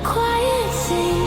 quiet sings.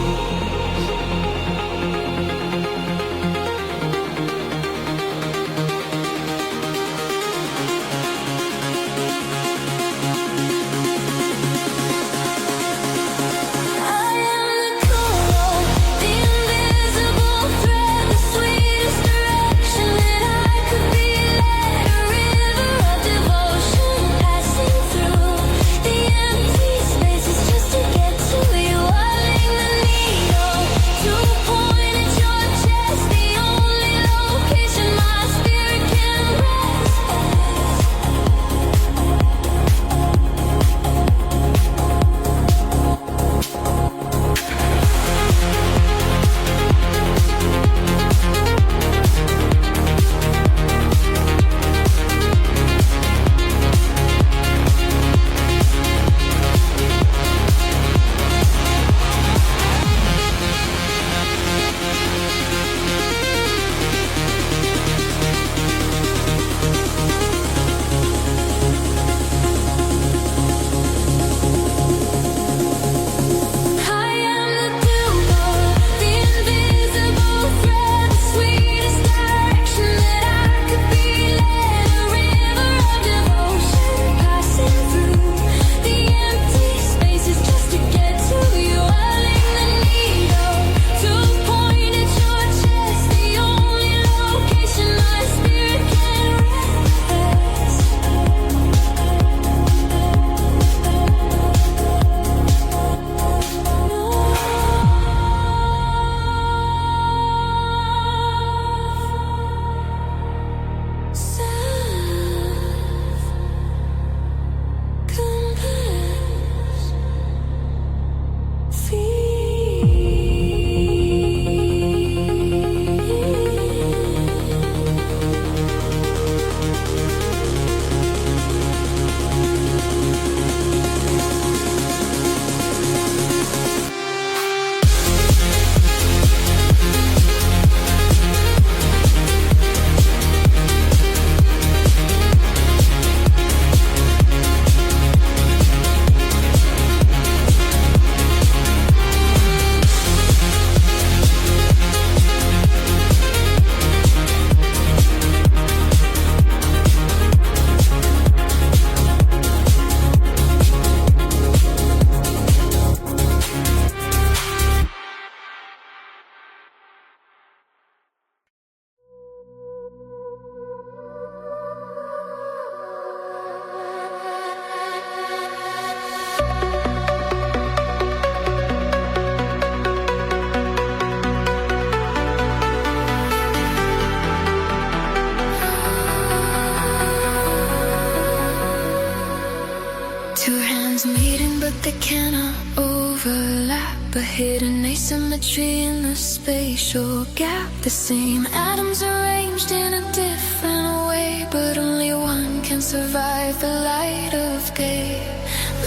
A hidden asymmetry in the spatial gap. The same atoms arranged in a different way, but only one can survive the light of day.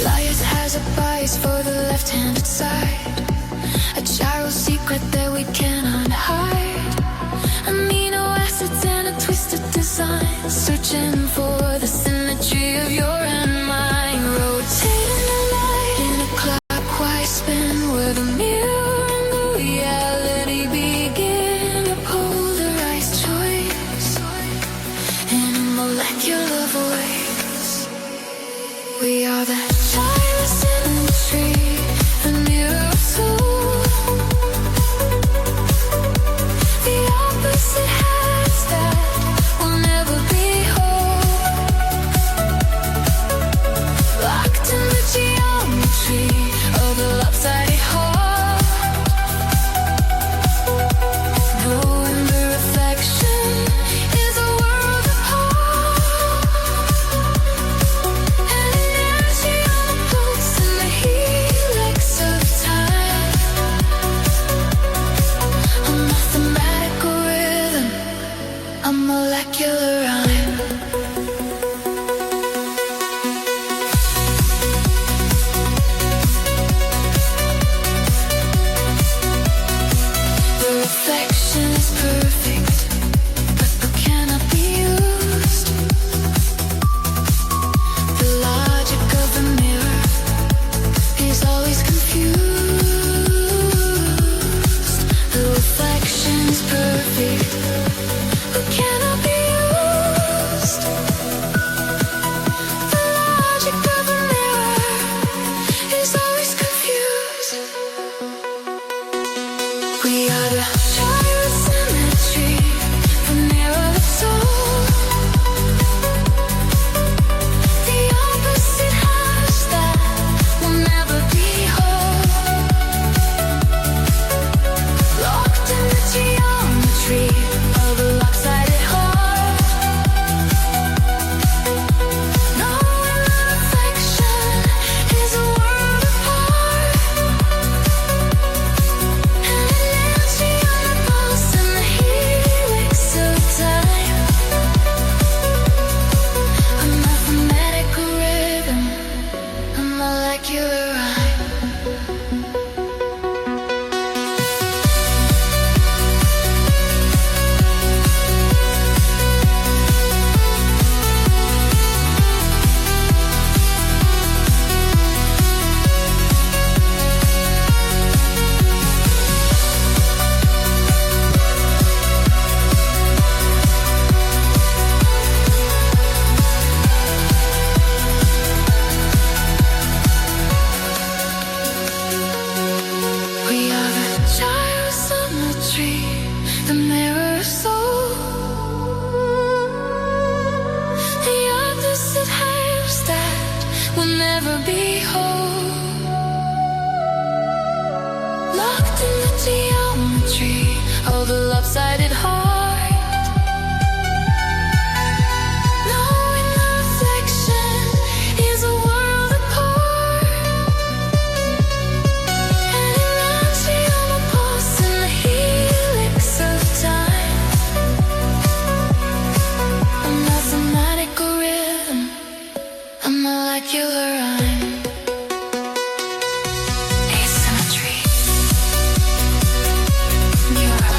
Light has a bias for the left-handed side, a gyro secret that we cannot hide. Amino acids and a twisted design, searching for the symmetry of your and mine. Rotating the light in a clockwise spin, where the mirror and the reality begin. A polarized choice in a molecular voice. We are the gyro symmetry, the mirror of soul. The opposite has that will never be whole. is always confused. We are the child symmetry from narrow soul. The opposite house that will never be whole. Locked in the geometry of a lopsided heart. Knowing that affection is a world apart. And it lands me on the pulse and the helix of time. A mathematical rhythm, a molecular rhyme. We are the child symmetry, the mirror of soul. The opposite halves that will never be whole. Locked in the geometry of the lopsided heart. Knowing the reflection is a world apart. And it lands me on the pulse and the helix of time. A mathematical rhythm, a molecular rhyme. Asymmetry. Neuro.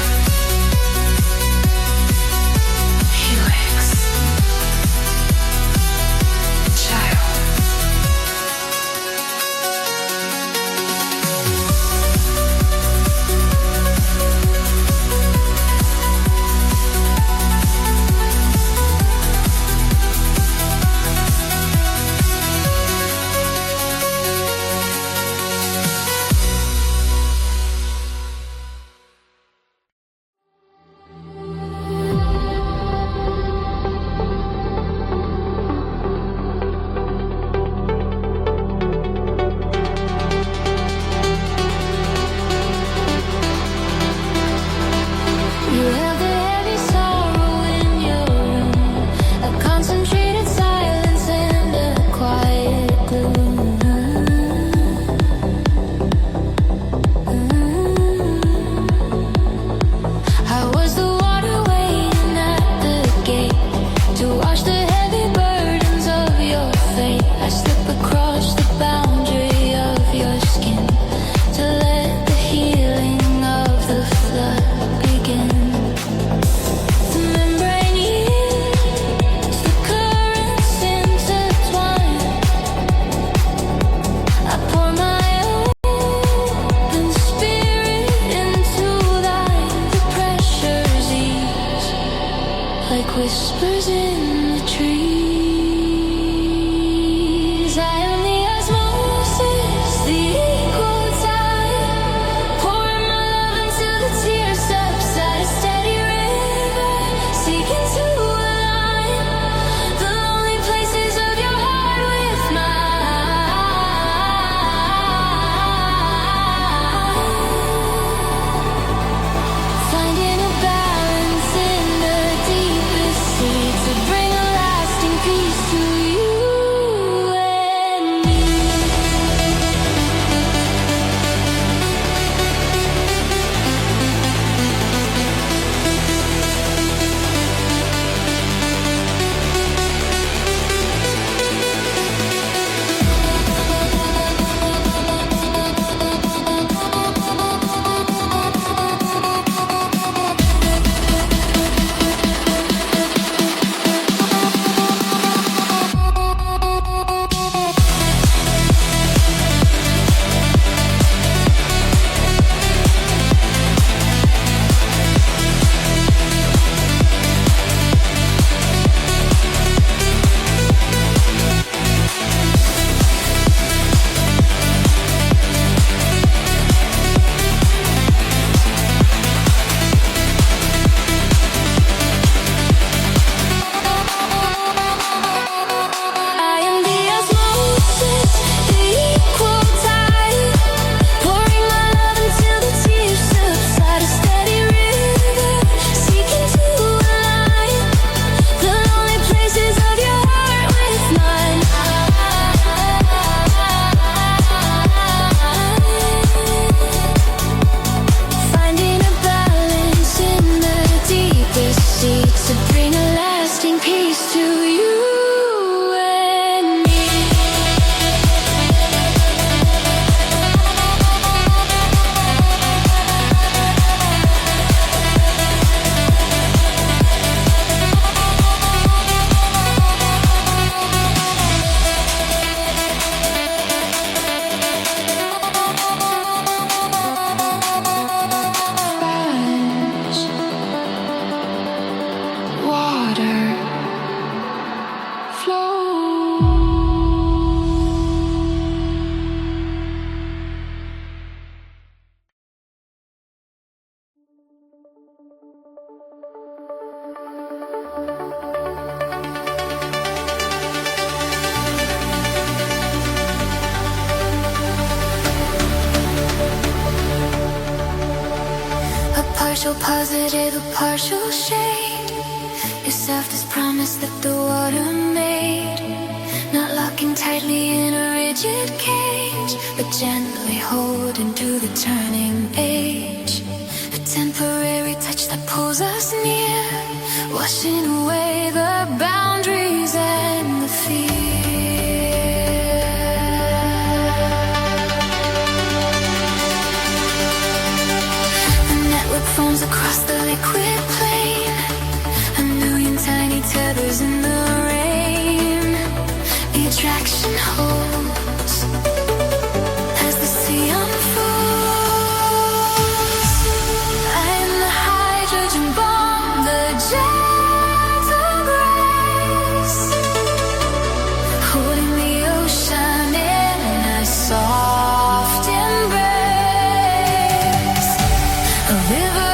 partial positive, a partial shade. Your softest promise that the water made. Not locking tightly in a rigid cage, but gently holding to the turning age. A temporary touch that pulls us near, washing away the boundaries and the fear. Forms across the liquid plain, a million tiny tethers in the rain. The attraction holds as the sea unfolds. I am the hydrogen bomb, the gentle grace, holding the ocean in a soft embrace. A river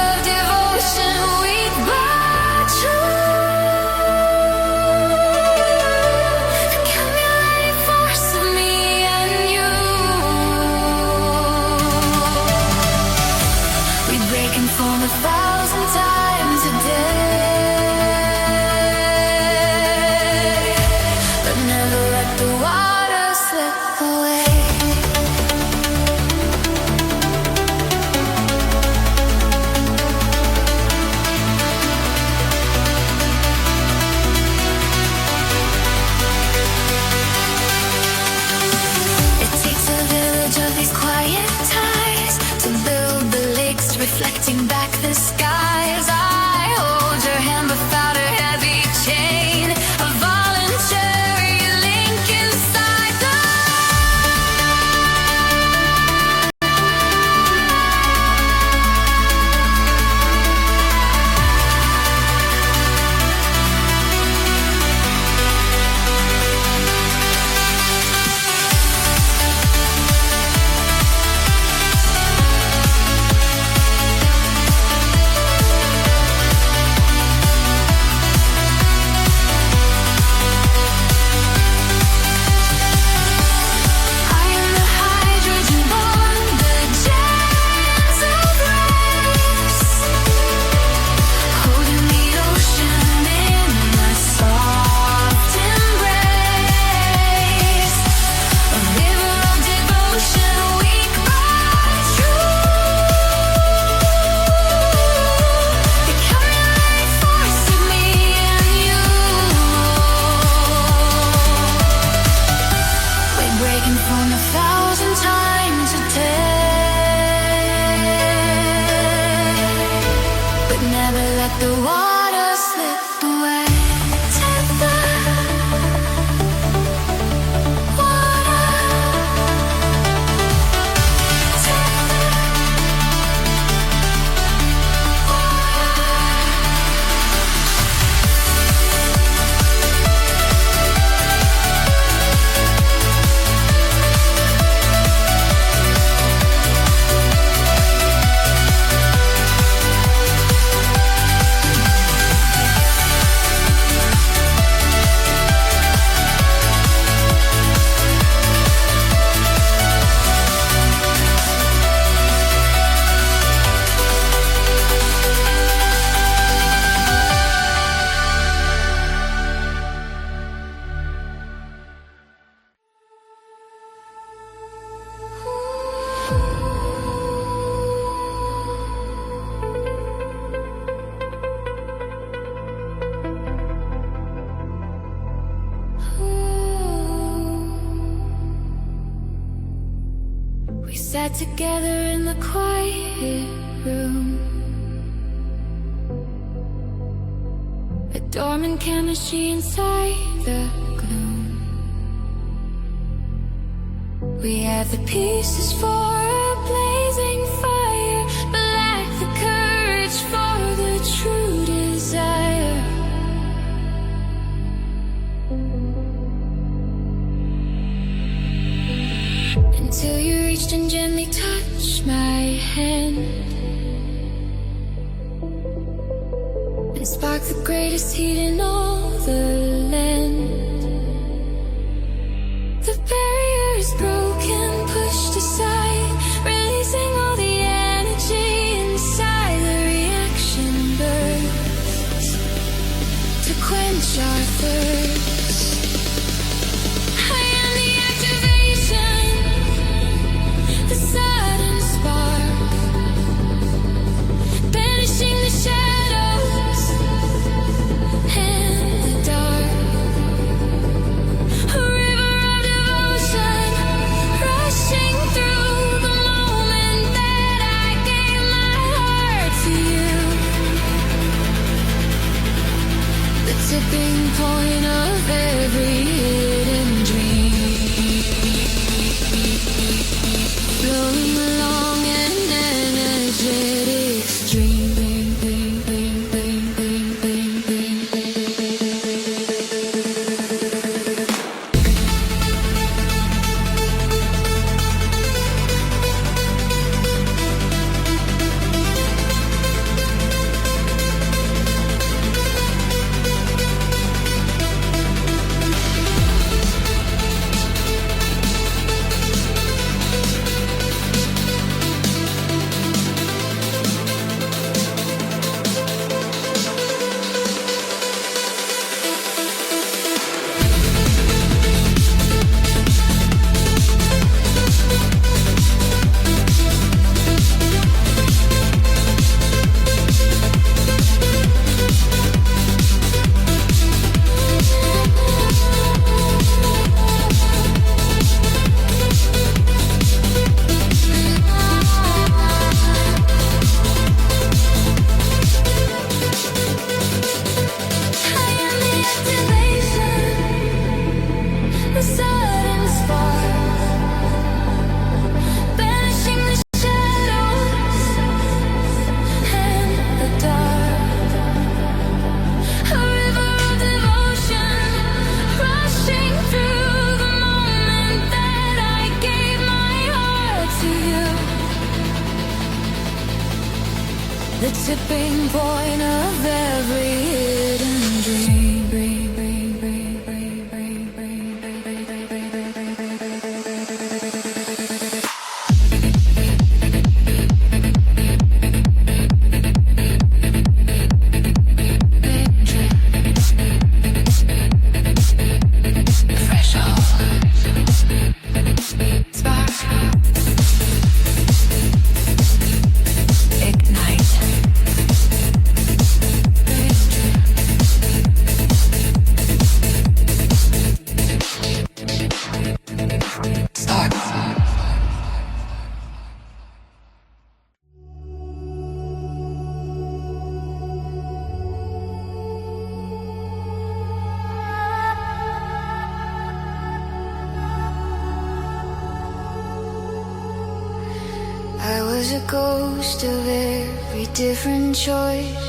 reflecting back the skies. I hold your hand without a heavy chain, a voluntary link inside the sat together in the quiet room. A dormant chemistry inside the gloom. We have the pieces for a blazing fire, but lack the courage for the true desire. Until you reached and gently touched my hand and sparked the greatest heat in all the land. The barrier is broken, pushed aside, releasing all the energy inside the reality. The tipping point of every hidden dream. I was a ghost of every different choice,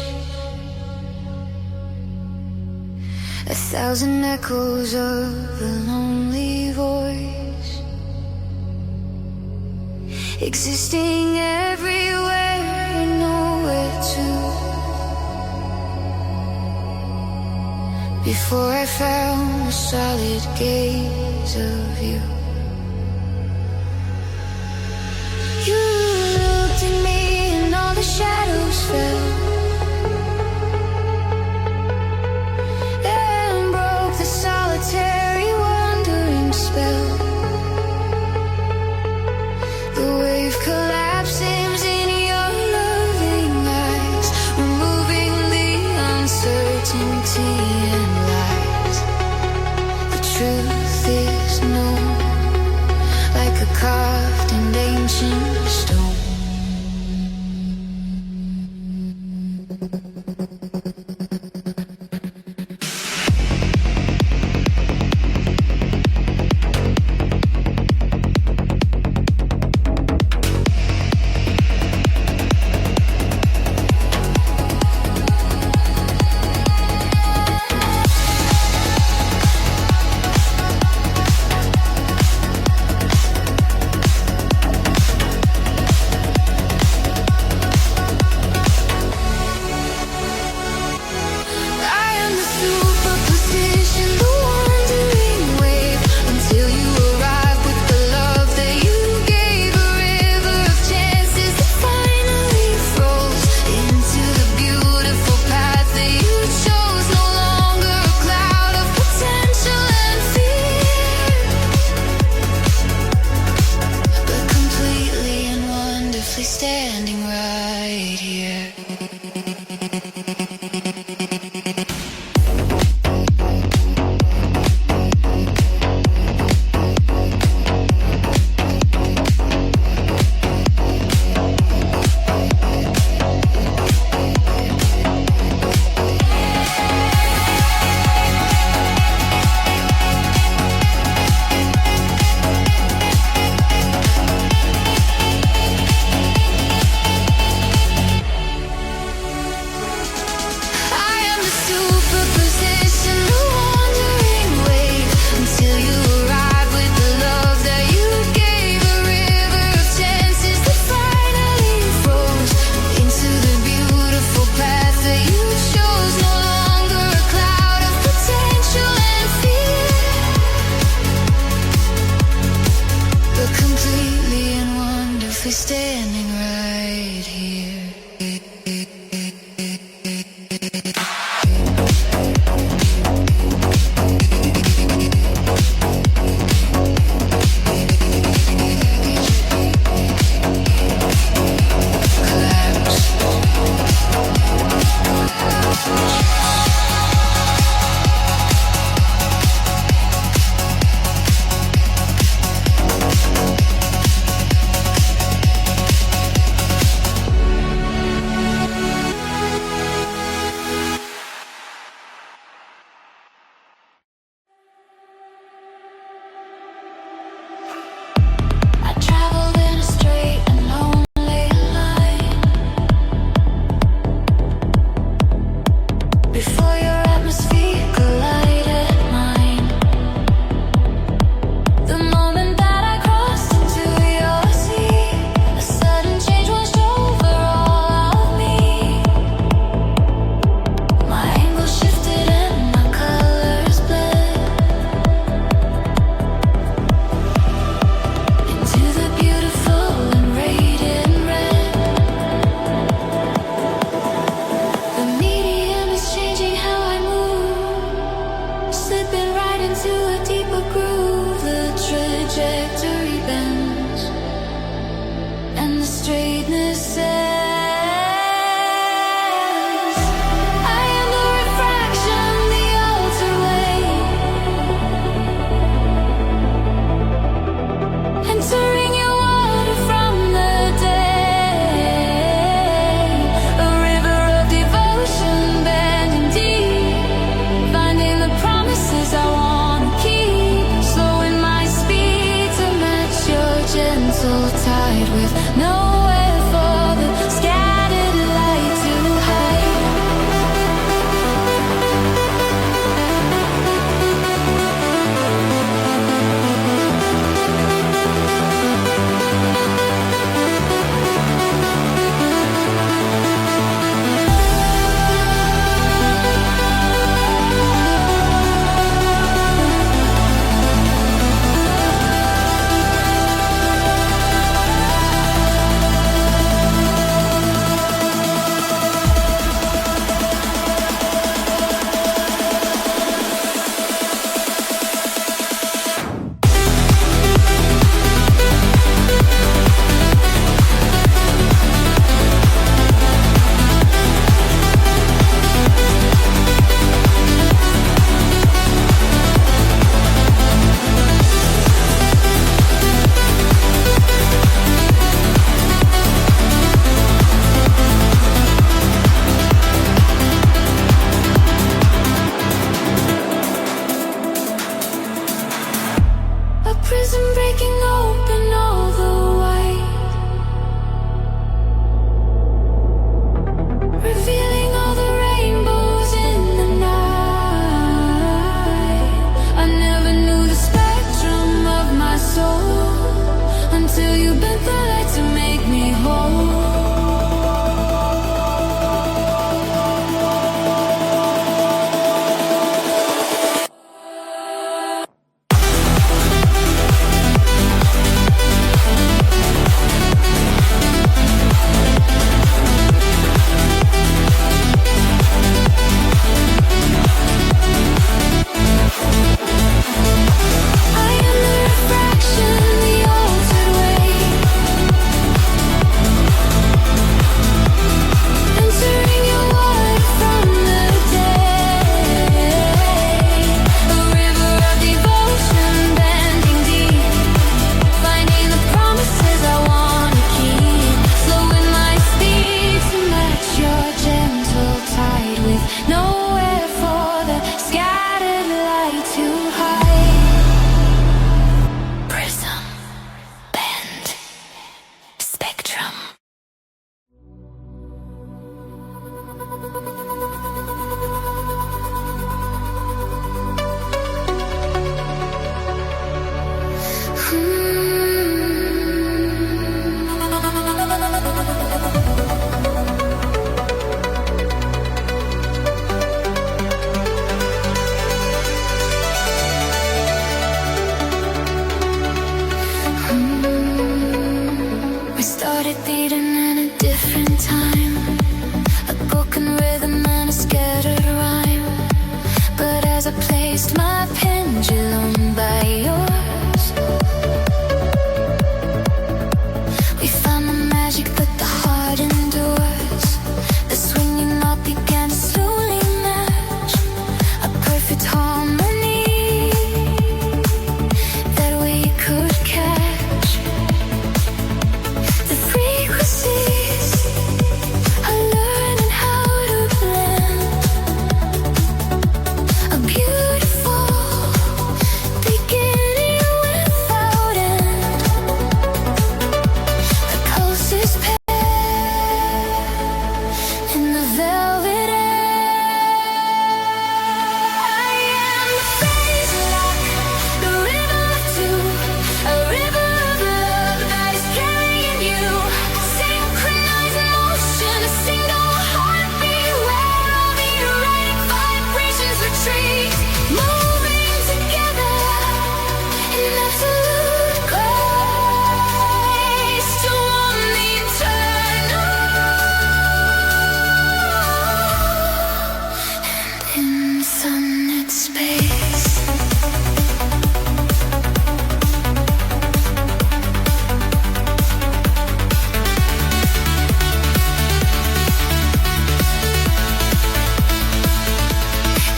a thousand echoes of a lonely voice, existing everywhere and nowhere to. Before I found the solid gaze of you. The shadows fell and broke the solitary wandering spell. The wave collapses in your loving eyes, removing the uncertainty and lies. The truth is no. safely standing right here. We started beating in a different time, a broken rhythm and a scattered rhyme. But as I placed my pendulum by yours, we found the magic that the heart endures. The swinging knot began to slowly match a perfect harmony that we could catch. The frequencies are learning how to blend a beautiful beginning without end. The closest pair in the velvet air. I am the phase lock, the rhythm of two, a river of love that is carrying you. Synchronized motion, a single heartbeat where all the erratic vibrations retreat. Moving together in absolute grace to one eternal and infinite space.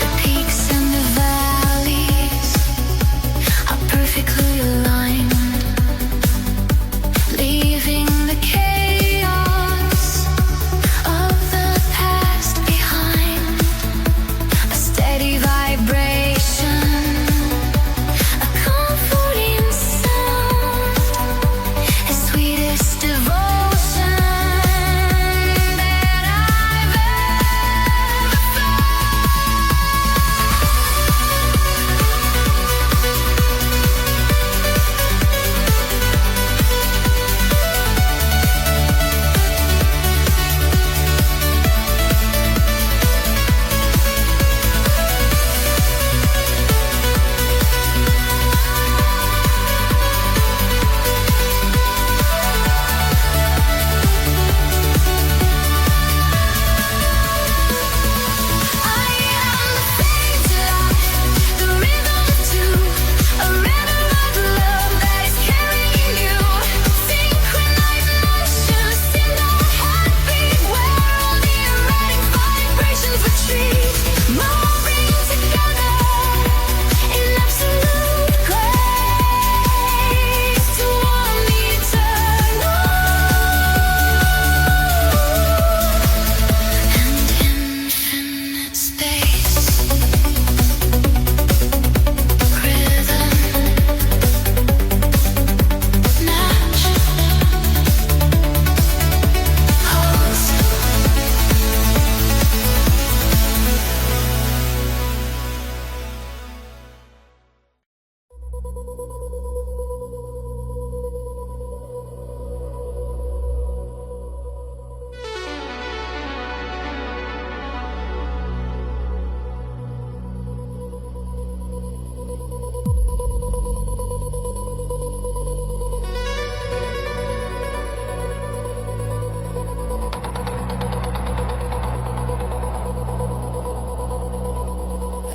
The peaks and the valleys are perfectly aligned, leaving the chaos of the past behind. A steady vibration, a comforting sound, as sweet as devotion that I've ever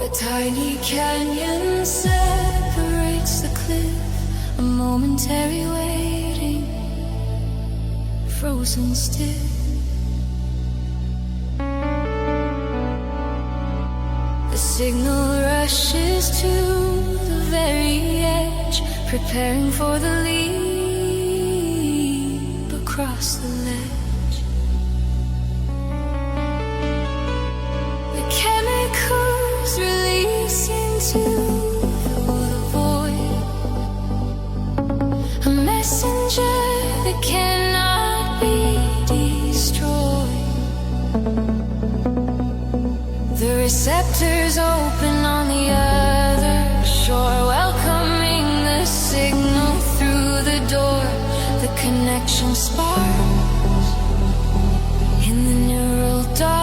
A tiny canyon separates the cliff, a momentary waiting, frozen still. The signal rushes to the very edge, preparing for the leap across the ledge. The chemicals release into the void, a messenger that cannot be destroyed. The receptors open on the other shore, welcoming the signal through the door. The connection sparks in the neural dark.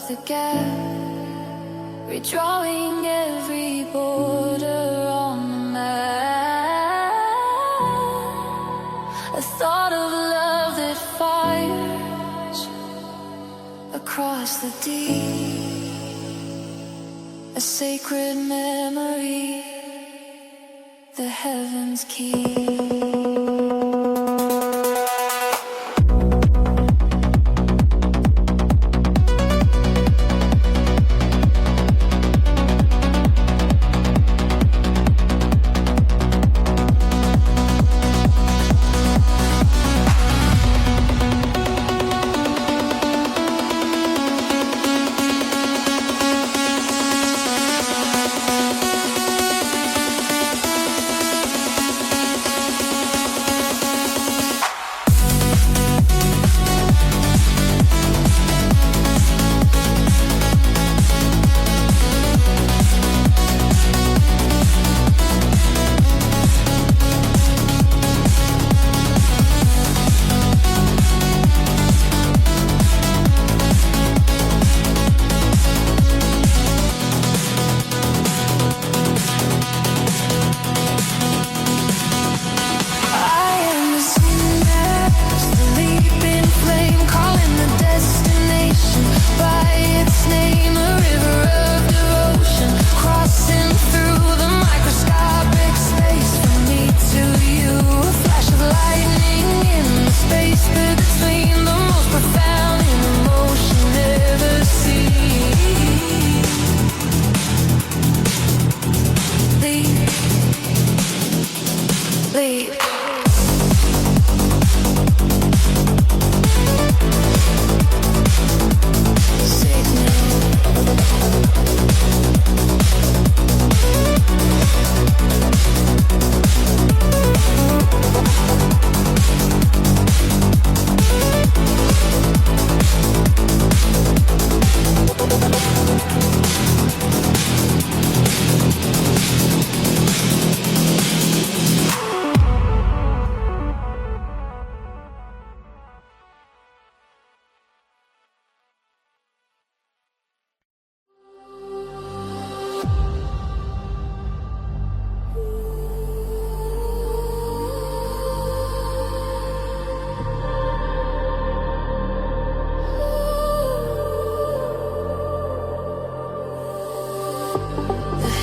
the gap, redrawing every border on the map. A thought of love that fires across the deep, a sacred memory the heavens keep.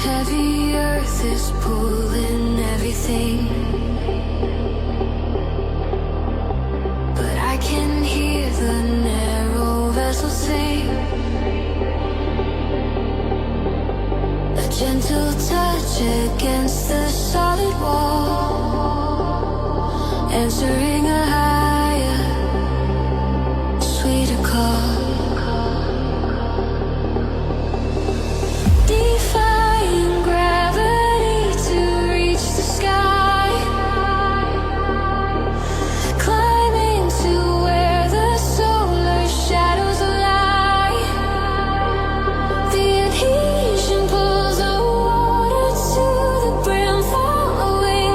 Heavy earth is pulling everything, but I can hear the narrow vessel sing. A gentle touch against the solid wall, answering a higher, sweeter call. Away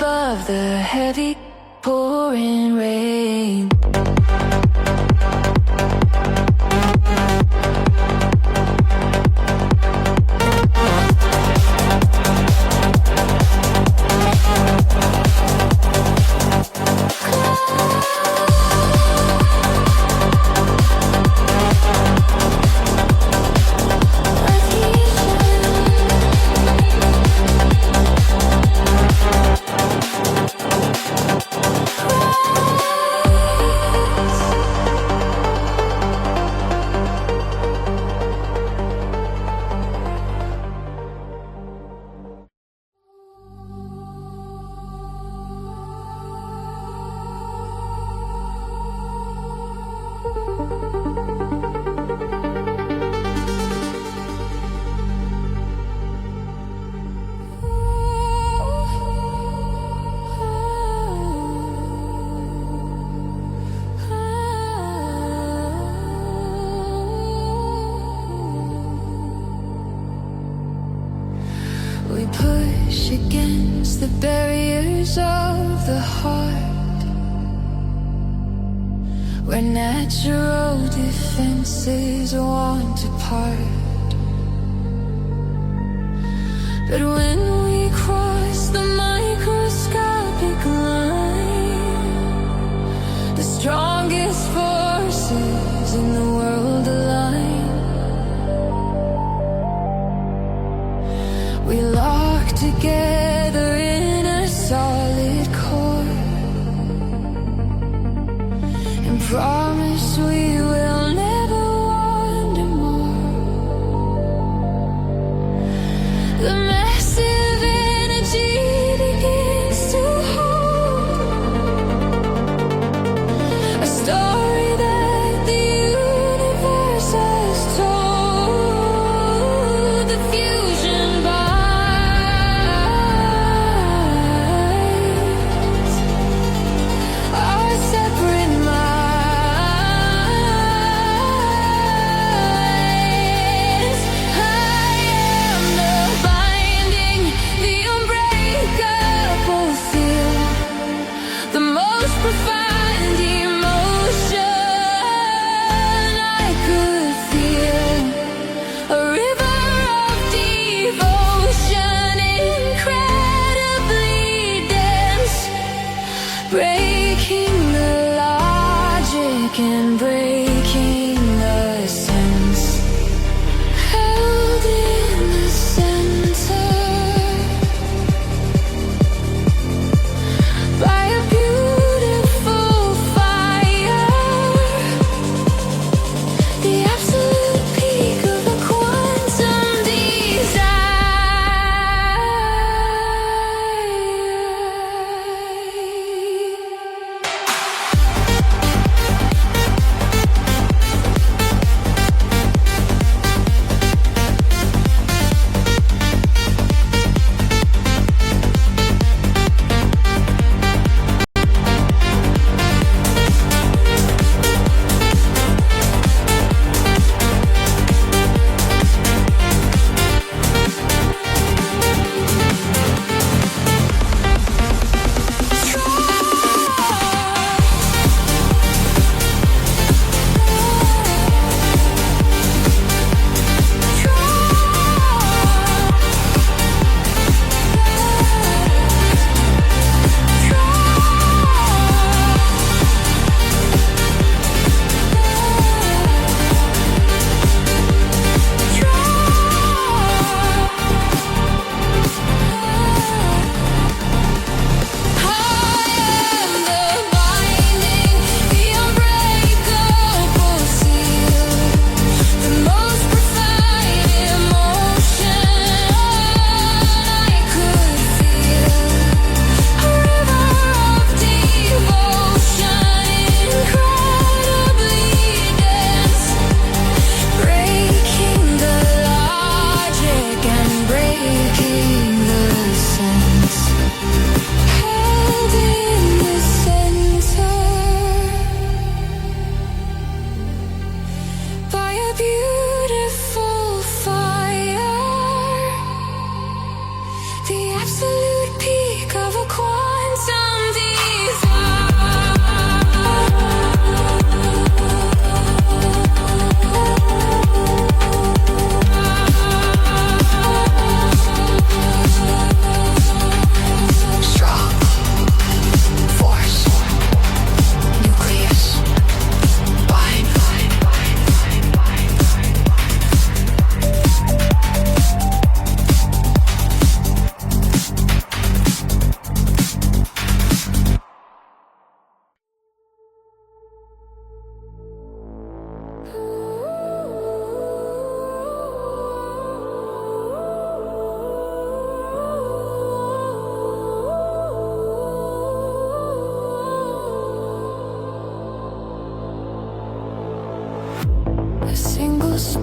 above the heavy pouring rain. We push against the barriers of the heart, where natural defenses want to part. But when we cross the microscopic line, the strongest forces in the world align. We lock together in a solid core and promise we will never wander more. The massive energy begins to hold a story that the universe has told. The fusion binds our separate minds. I am the binding, the unbreakable feel, the most profound emotion I could feel. A river of devotion, incredibly dense, breaking the logic and breaking the sense. Held in the center by a beautiful fire, the absolute peak of a quantum desire.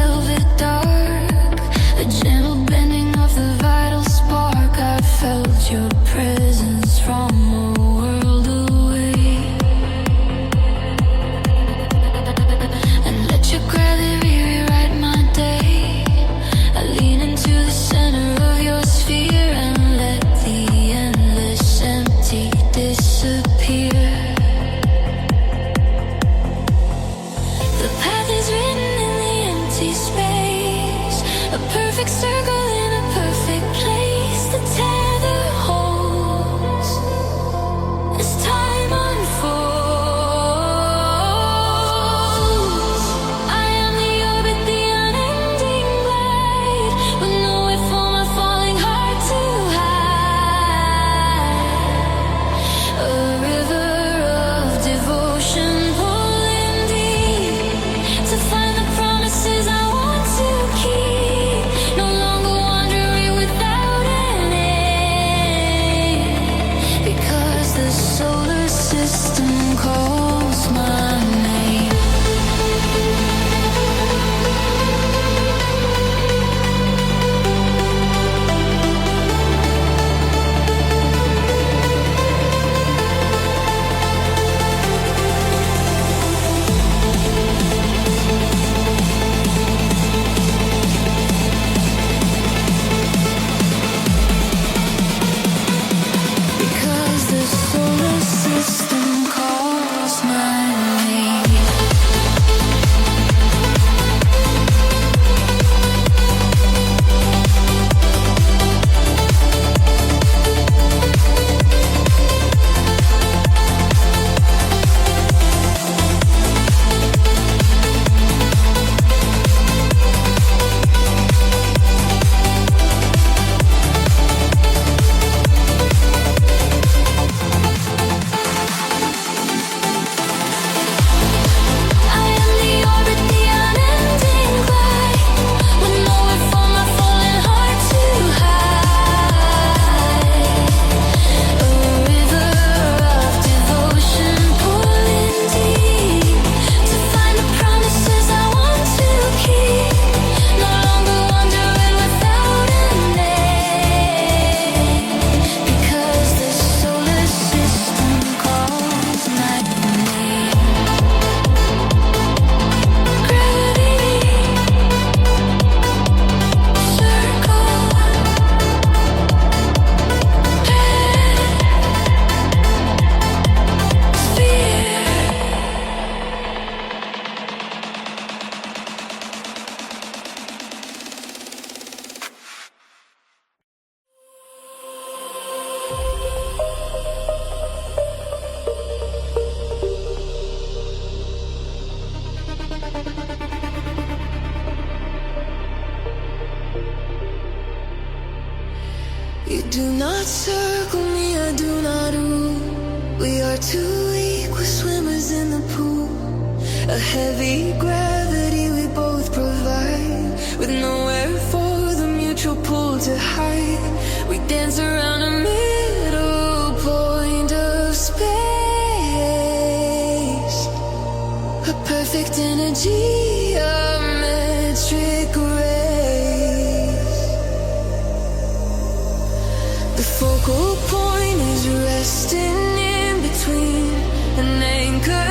velvet dark, a gentle bending of the vital spark. I felt your presence from a world away, and let your gravity rewrite my day. I lean into the center of your sphere and let the endless empty disappear. The path is written in the empty space, a perfect circle in a perfect place. The tether holds as time unfolds. I am the orbit, the unending glide, with nowhere for my falling heart to hide. A river of devotion pulling deep to find the promises I want to keep. No longer wandering without an end, because the solar system calls my name. Because the solar system calls my name. I am the orbit, the unending glide, with nowhere for my falling heart to hide. A river of devotion pulling deep to find the promises I want to keep. No longer wandering without an end, because the solar system calls my name. Gravity, circle, sphere. You do not circle me, I do not rule. We are two equal swimmers in the pool. A heavy gravity we both provide, with nowhere for the mutual pull to hide. We dance around a middle point of space, a perfect energy, a metric race. The focal point is resting in between, an anchor